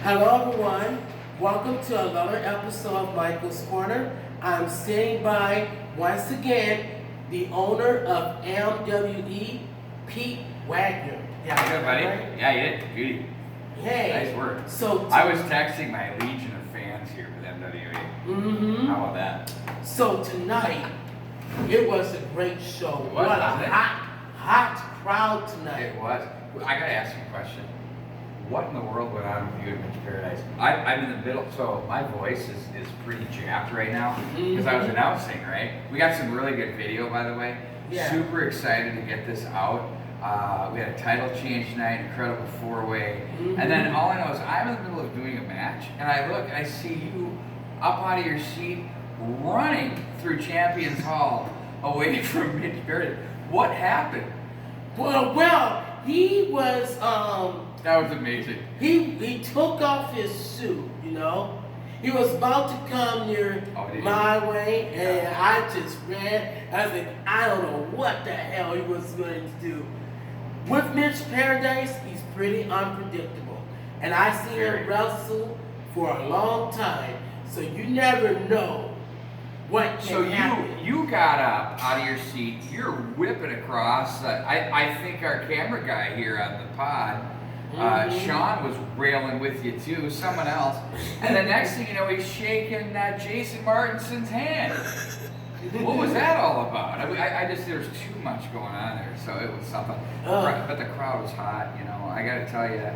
Hello everyone, welcome to another episode of Michael's Corner. I'm standing by, once again, the owner of MWE, Pete Waggoner. Yeah, good, buddy. Right? Yeah, you did. Beauty. Hey. Nice work. So I was texting my legion of fans here with MWE. Mm-hmm. How about that? So tonight, it was a great show. It was, what a wasn't it? hot crowd tonight. It was. I gotta ask you a question. What in the world went on with you at Mitch Paradise? I'm in the middle, so my voice is pretty jacked right now because I was announcing, right? We got some really good video, by the way. Yeah. Super excited to get this out. We had a title change tonight, incredible four-way. And then all I know is I'm in the middle of doing a match, and I look and I see you up out of your seat running through Champions Hall away from Mitch Paradise. What happened? Well, he was, That was amazing. He took off his suit, you know. He was about to come near my way, and I just ran. I was like, I don't know what the hell he was going to do. With Mitch Paradise, he's pretty unpredictable. And I've seen him wrestle for a long time, so you never know what can happen. So you got up out of your seat, you're whipping across. I think our camera guy here on the pod, Sean was railing with you too, someone else. And the next thing you know, he's shaking Jason Martinson's hand. What was that all about? I just, there was too much going on there, so it was something. But the crowd was hot, you know. I got to tell you,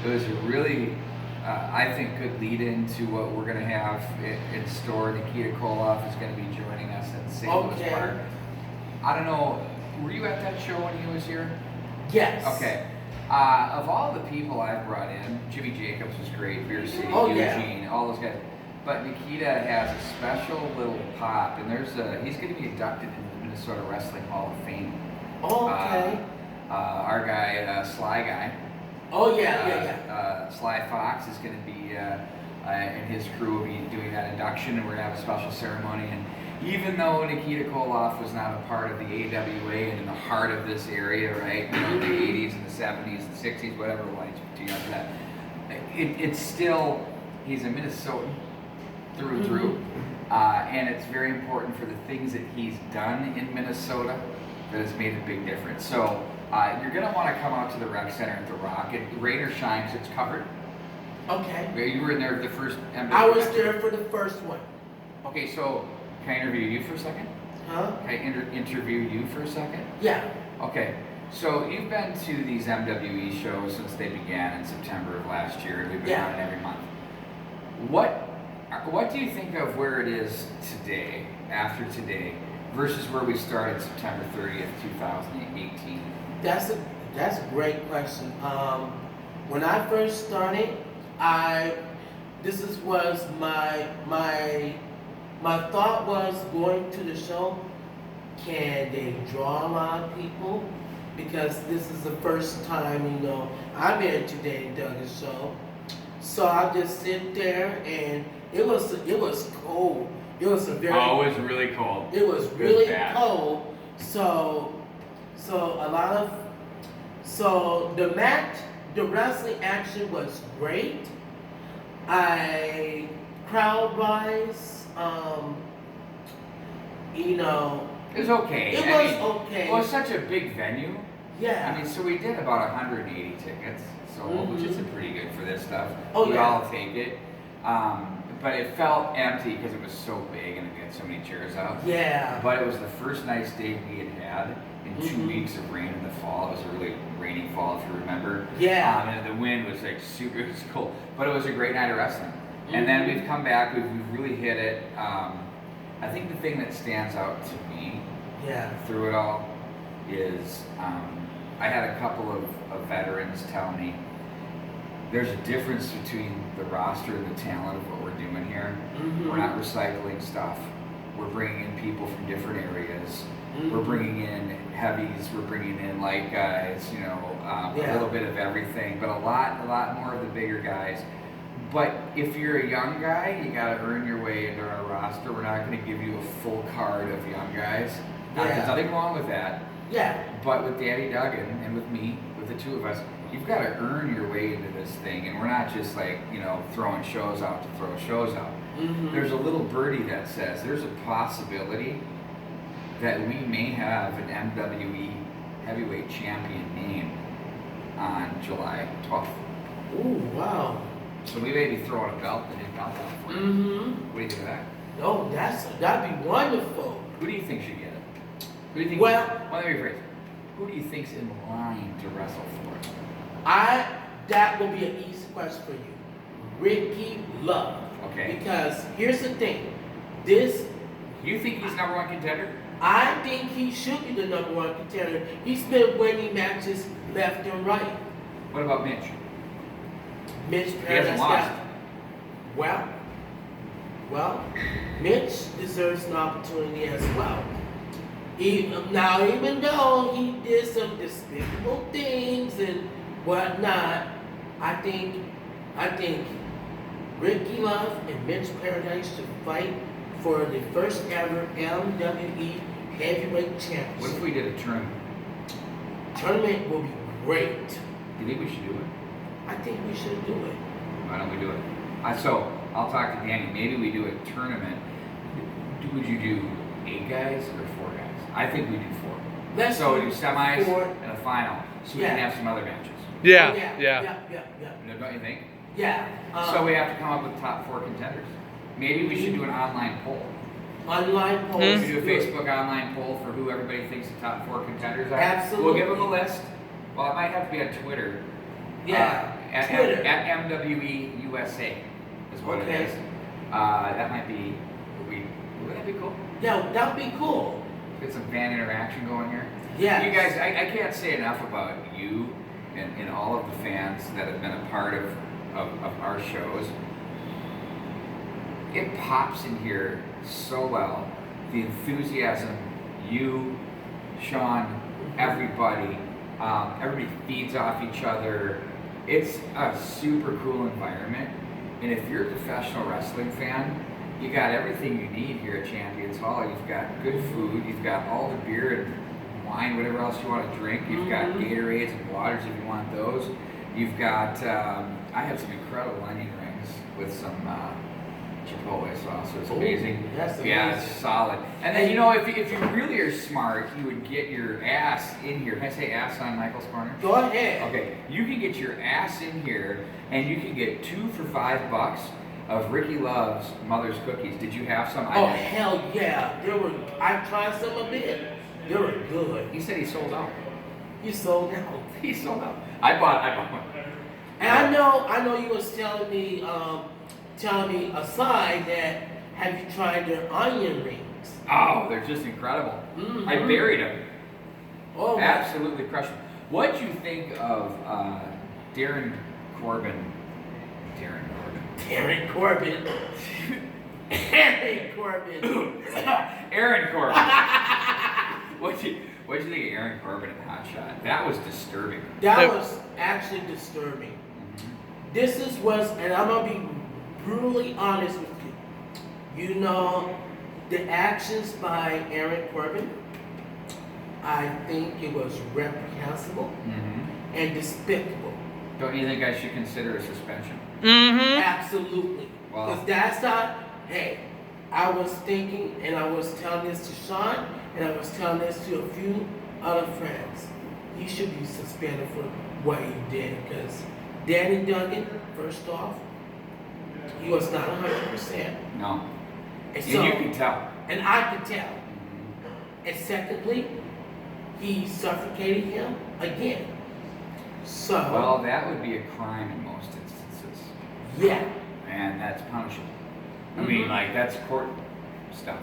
it was a really, I think, good lead into what we're going to have in store. Nikita Koloff is going to be joining us at St. Louis Park. I don't know, were you at that show when he was here? Yes. Okay. Of all the people I've brought in, Jimmy Jacobs was great, Beer City, Eugene, all those guys. But Nikita has a special little pop, and he's going to be inducted into the Minnesota Wrestling Hall of Fame. Okay. Our guy, Sly Guy. Oh yeah. Sly Fox is going to be, and his crew will be doing that induction, and we're going to have a special ceremony. And even though Nikita Koloff was not a part of the AWA and in the heart of this area, right? You know, the 80s and the 70s and 60s, whatever it was, too young for that. It's still, he's a Minnesotan through and through, and it's very important for the things that he's done in Minnesota that has made a big difference. So you're going to want to come out to the rec center at the Rock. Rain or shine, 'cause it's covered. Okay. You were in there for the first MWE. I was there for the first one. Okay, so can I interview you for a second? Huh? Can I interview you for a second? Yeah. Okay, so you've been to these MWE shows since they began in September of last year, and we've been on every month. What do you think of where it is today, after today, versus where we started September 30th, 2018? That's a great question. When I first started, was my thought was going to the show. Can they draw a lot of people? Because this is the first time, you know, I'm in today Douglas show. So I just sit there, and it was cold. It was it was really cold. It was really cold. So the wrestling action was great. Crowd wise, you know, it was okay. It was okay. It was such a big venue. Yeah. I mean, so we did about 180 tickets, so which is pretty good for this stuff. Oh, we yeah. all take it. But it felt empty because it was so big and we had so many chairs out. Yeah. But it was the first nice day we had in 2 weeks of rain in the fall. It was a really rainy fall, if you remember. Yeah. And the wind was like super, it was cold. But it was a great night of wrestling. And then we've come back, we've really hit it. I think the thing that stands out to me through it all is I had a couple of veterans tell me there's a difference between the roster and the talent of what we're doing here. We're not recycling stuff. We're bringing in people from different areas. We're bringing in heavies. We're bringing in light guys. You know, a little bit of everything, but a lot more of the bigger guys. But if you're a young guy, you got to earn your way into our roster. We're not going to give you a full card of young guys. There's nothing wrong with that. Yeah. But with Danny Duggan and with me, with the two of us, you've got to earn your way into this thing, and we're not just like, throwing shows out to throw shows out. Mm-hmm. There's a little birdie that says there's a possibility that we may have an MWE heavyweight champion named on July 12th. Ooh, wow. So we may be throwing a belt and a belt out for you. Mm-hmm. What do you think of that? No, that'd be wonderful. Who do you think should get it? Who do you think? Well, let me rephrase. Who do you think's in line to wrestle for it? That will be an easy question for you. Ricky Love. Okay. Because here's the thing. You think he's number one contender? I think he should be the number one contender. He's been winning matches left and right. What about Mitch? Mitch He hasn't Paradise lost. Well, Mitch deserves an opportunity as well. Even though he did some despicable things and whatnot, I think Ricky Love and Mitch Paradise should fight for the first ever MWE Heavyweight Championship. What if we did a tournament? Tournament will be great. Do you think we should do it? I think we should do it. Why don't we do it? So I'll talk to Danny. Maybe we do a tournament. Would you do 8 guys or 4 guys? I think we do 4. Let's do semis 4. and a final, so we can have some other matches. Yeah. Don't you think? Yeah. So we have to come up with top 4 contenders. Maybe we should do an online poll. Online polls. We do a Facebook online poll for who everybody thinks the top 4 contenders are. Absolutely. We'll give them a list. Well, it might have to be on Twitter. Yeah. Twitter. At MWE USA is what it is. That might be. Would that be cool? Yeah, that would be cool. Get some fan interaction going here. Yeah. You guys, I can't say enough about you and all of the fans that have been a part of our shows. It pops in here so well. The enthusiasm, you, Sean, everybody feeds off each other. It's a super cool environment. And if you're a professional wrestling fan, you got everything you need here at Champions Hall. You've got good food, you've got all the beer and wine, whatever else you want to drink. You've got Gatorades and waters if you want those. You've got, I have some incredible onion rings with some Chipotle sauce, so it's amazing. That's amazing. Yeah, it's solid. And then, if you really are smart, you would get your ass in here. Can I say ass on Michael's Corner? Go ahead. Okay, you can get your ass in here, and you can get 2 for $5 of Ricky Love's Mother's Cookies. Did you have some? Oh, hell yeah. I tried some a bit. They were good. He said he sold out. You sold out. He sold out. I bought one. And I know you was telling me aside that have you tried their onion rings? Oh, they're just incredible. Mm-hmm. I buried them. Oh, Absolutely crushed them. What'd you think of Darren Corbin? Aaron Corbin. Aaron Corbin. Aaron Corbin. What'd you think of Aaron Corbin and Hot Shot? That was disturbing. That was actually disturbing. Mm-hmm. And I'm gonna be brutally honest with you. The actions by Aaron Corbin, I think it was reprehensible and despicable. Don't you think I should consider a suspension? Mm-hmm. Absolutely. Wow. Because that's not, hey, I was thinking, and I was telling this to Sean, and I was telling this to a few other friends. He should be suspended for what he did. Because Danny Duggan, first off, he was not 100%. No. And You can tell. And I could tell. And secondly, he suffocated him again. So. Well, that would be a crime in most instances. Yeah. And that's punishable. I mean, that's court stuff.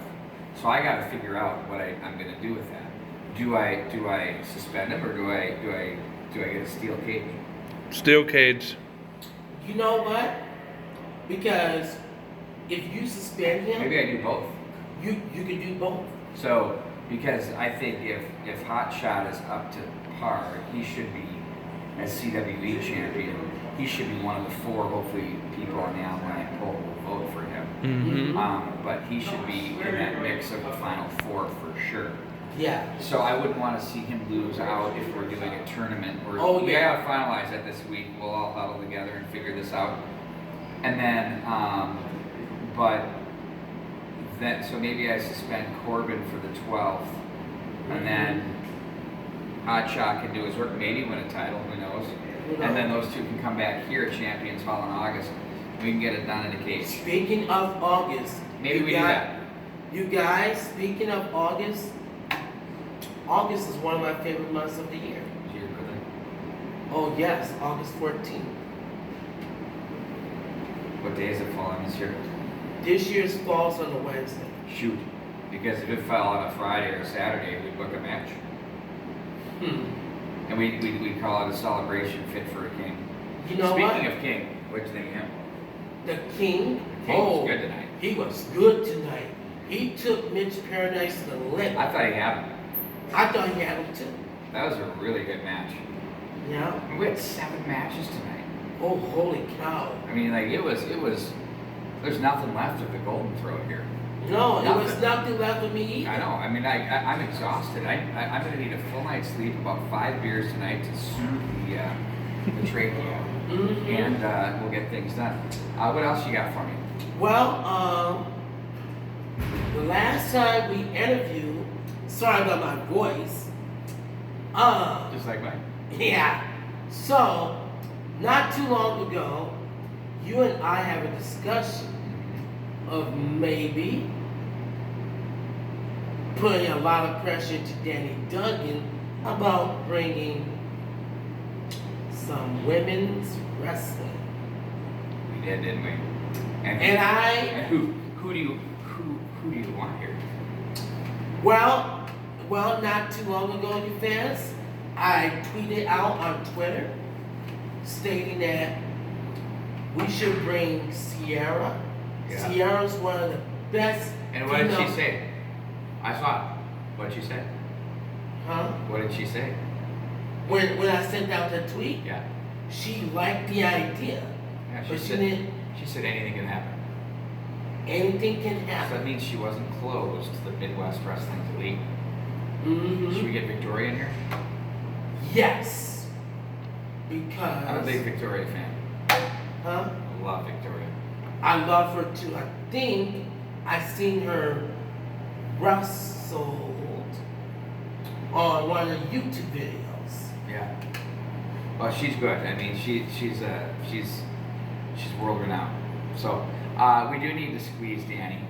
So I got to figure out what I'm going to do with that. Do I suspend him, or do I get a steel cage? Steel cage. You know what? Because if you suspend him, Maybe I do both. you can do both. So, because I think if Hot Shot is up to par, he should be, as CWE champion, he should be one of the 4, hopefully, people on the online poll will vote for him. Mm-hmm. But he should be in that mix of the final 4 for sure. Yeah. So I wouldn't want to see him lose out if we're doing a tournament. We gotta finalize that this week. We'll all huddle together and figure this out. And then, so maybe I suspend Corbin for the 12th, and then Hot Shot can do his work, maybe win a title, who knows? And then those two can come back here at Champions Hall in August. We can get it done in a cage. Speaking of August, maybe we do that. You guys, speaking of August is one of my favorite months of the year. Is your birthday? Oh yes, August 14th. What day is it fall on this year? This year's falls on a Wednesday. Shoot, because if it fell on a Friday or a Saturday, we'd book a match. And we'd call it a celebration fit for a king. You know what? Speaking of king, what'd you think of him? The king? The king was good tonight. He was good tonight. He took Mitch Paradise to the limit. I thought he had him. I thought he had him too. That was a really good match. Yeah. And we had 7 matches tonight. Oh, holy cow. I mean, like, it was, there's nothing left of the golden throat here. No, there was nothing left of me either. I know. I mean, I'm exhausted. I'm going to need a full night's sleep, about 5 beers tonight to soothe the trachea. And we'll get things done. What else you got for me? Well, the last time we interviewed, sorry about my voice. Just like mine. Yeah. So, not too long ago, you and I have a discussion of maybe putting a lot of pressure to Danny Duggan about bringing some women's wrestling. We did, didn't we? And who do you want here? Well, not too long ago, you fans, I tweeted out on Twitter stating that we should bring Sierra. Yeah. Sierra's one of the best. And what did she say? I saw it. What did she say? Huh? What did she say? When I sent out the tweet, yeah, she liked the idea. Yeah, she said anything can happen. Anything can happen. So that means she wasn't closed to the Midwest Wrestling Elite. Should we get Victoria in here? Yes. Because I'm a big Victoria fan. Huh? I love Victoria. I love her too. I think I seen her wrestled on one of the YouTube videos. Yeah. Well, she's good. I mean, she's world renowned. So we do need to squeeze Danny.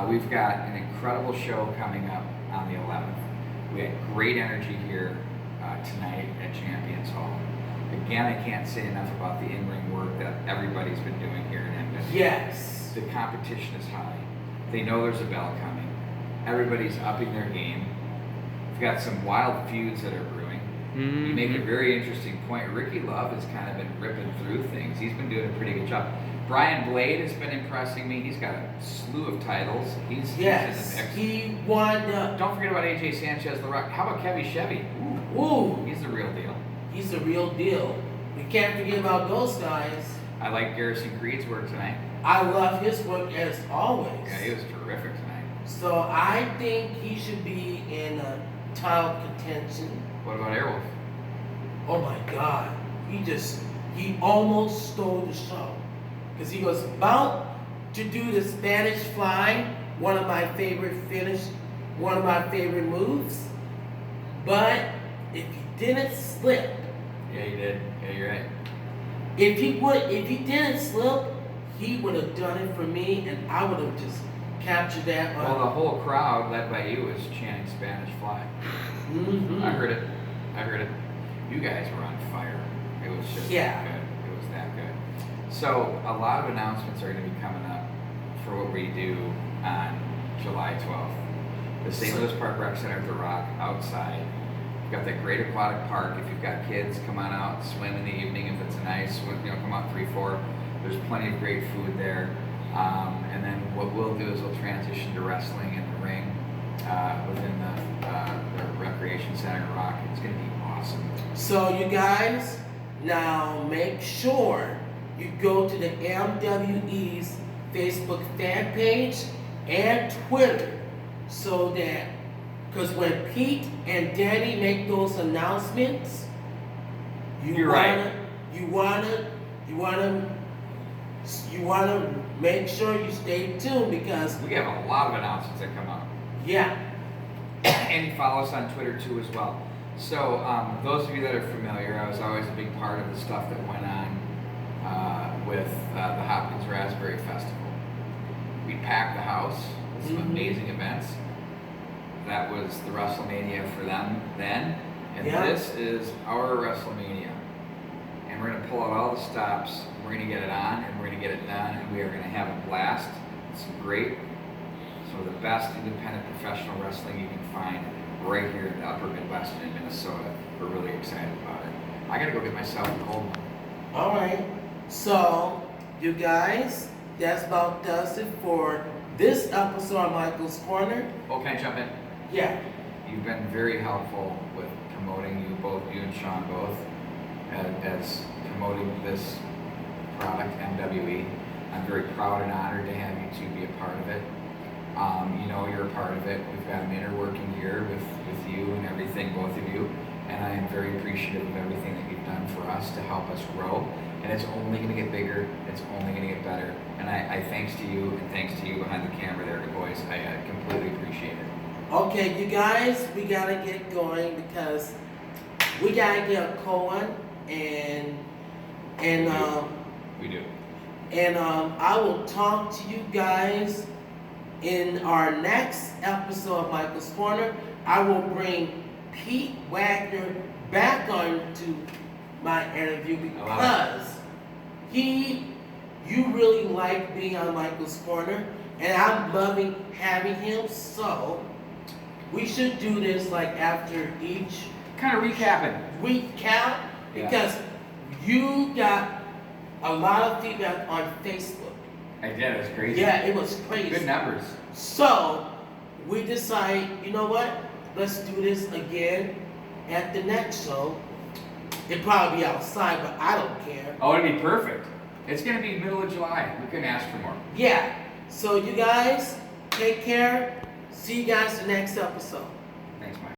We've got an incredible show coming up on the 11th. We had great energy here tonight at Champions Hall. Again, I can't say enough about the in-ring work that everybody's been doing here in MWE. Yes. The competition is high. They know there's a bell coming. Everybody's upping their game. We've got some wild feuds that are brewing. You make a very interesting point. Ricky Love has kind of been ripping through things. He's been doing a pretty good job. Brian Blade has been impressing me. He's got a slew of titles. He's in the mix. He won. Don't forget about AJ Sanchez, The Rock. How about Kevin Chevy? Ooh. He's the real deal. He's the real deal. We can't forget about those guys. I like Garrison Creed's work tonight. I love his work as always. Yeah, he was terrific tonight. So I think he should be in a title contention. What about Airwolf? Oh my God. He almost stole the show. Because he was about to do the Spanish Fly, one of my favorite moves. But if he didn't slip. Yeah, he did. Yeah, you're right. If he didn't slip, he would have done it for me, and I would have just captured that. Well, the whole crowd, led by you, was chanting Spanish Fly. I heard it. You guys were on fire. It was just that good. It was that good. So a lot of announcements are going to be coming up for what we do on July 12th. The St. Louis Park Rec Center at the Rock outside. You've got that great aquatic park. If you've got kids, come on out, swim in the evening if it's a nice swim. Come out 3-4. There's plenty of great food there. And then what we'll do is we'll transition to wrestling in the ring within the recreation center at Rock. It's going to be awesome. So you guys, now make sure you go to the MWE's Facebook fan page and Twitter so that Because when Pete and Danny make those announcements, You're right. You wanna make sure you stay tuned because We have a lot of announcements that come out. yeah. And you follow us on Twitter too as well. So those of you that are familiar, I was always a big part of the stuff that went on with the Hopkins Raspberry Festival. We packed the house with some amazing events. That was the WrestleMania for them then, and this is our WrestleMania. And we're gonna pull out all the stops, we're gonna get it on, and we're gonna get it done, and we are gonna have a blast. Some the best independent professional wrestling you can find right here in the upper Midwest in Minnesota. We're really excited about it. I gotta go get myself a cold one. All right. So, you guys, that's about does it for this episode of Michael's Corner. Oh, can I jump in? Yeah. You've been very helpful with promoting, you and Sean both, as promoting this product, MWE. I'm very proud and honored to have you two be a part of it. You're a part of it. We've got an inner working here with you and everything, both of you. And I am very appreciative of everything that you've done for us to help us grow. And it's only going to get bigger. It's only going to get better. And I thanks to you and thanks to you behind the camera there, boys. I completely appreciate it. Okay, you guys, we gotta get going because we gotta get a cold one and We do. And I will talk to you guys in our next episode of Michael's Corner. I will bring Pete Waggoner back onto my interview because you really like being on Michael's Corner, and I'm loving having him. So we should do this like after each Kind of recapping. recap because you got a lot of feedback on Facebook. I did. It was crazy. Yeah, it was crazy. Good numbers. So we decided, you know what? Let's do this again at the next show. It'll probably be outside, but I don't care. Oh, it'd be perfect. It's going to be middle of July. We couldn't ask for more. Yeah. So you guys, take care. See you guys the next episode. Thanks, Mike.